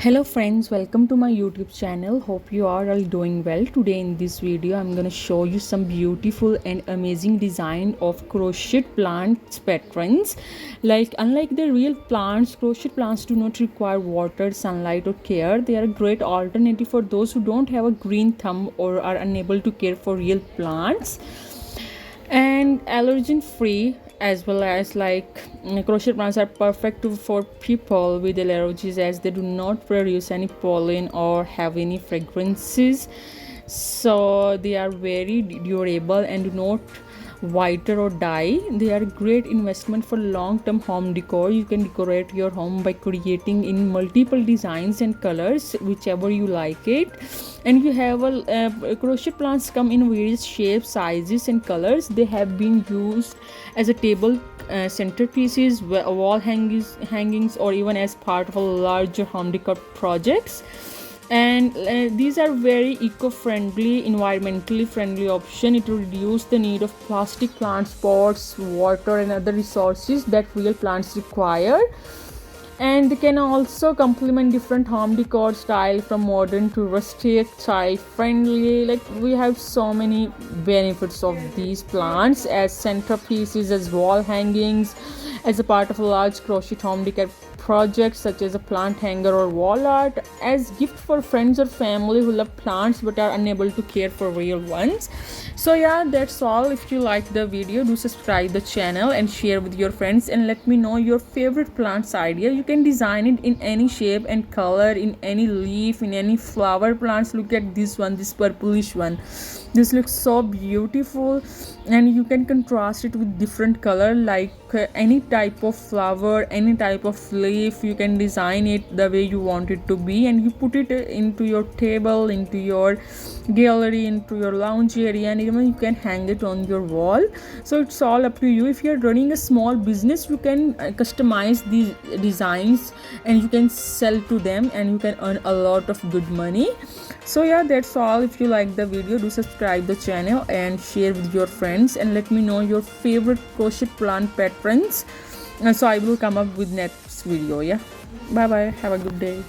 Hello friends, welcome to my YouTube channel. Hope you are all doing well. Today in this video I'm going to show you some beautiful and amazing design of crochet plants patterns. Like unlike the real plants, crochet plants do not require water, sunlight or care. They are a great alternative for those who don't have a green thumb or are unable to care for real plants. And allergen free, as well as crochet plants are perfect for people with allergies, as they do not produce any pollen or have any fragrances, so they are very durable and do not wither or die. They are a great investment for long-term home decor. You can decorate your home by creating in multiple designs and colors, whichever you like it. And you have crochet plants come in various shapes, sizes and colors. They have been used as a table centerpieces, wall hangings, or even as part of a larger home decor projects. And these are very eco-friendly, environmentally friendly option. It will reduce the need of plastic plant pots, water and other resources that real plants require. And they can also complement different home decor style, from modern to rustic, child friendly. Like, we have so many benefits of these plants as centerpieces, as wall hangings, as a part of a large crochet home decor project such as a plant hanger or wall art, as gift for friends or family who love plants but are unable to care for real ones. So yeah, that's all. If you like the video, do subscribe the channel and share with your friends, and let me know your favorite plants idea. You can design it in any shape and color, in any leaf, in any flower plants. Look at this one, this purplish one. This looks so beautiful, and you can contrast it with different color, like any type of flower, any type of leaf. You can design it the way you want it to be, and you put it into your table, into your gallery, into your lounge area, and even you can hang it on your wall. So it's all up to you. If you're running a small business, you can customize these designs and you can sell to them, and you can earn a lot of good money. So yeah, that's all. If you like the video, do subscribe the channel and share with your friends, and let me know your favorite crochet plant patterns, and so I will come up with next video. Yeah, bye bye, have a good day.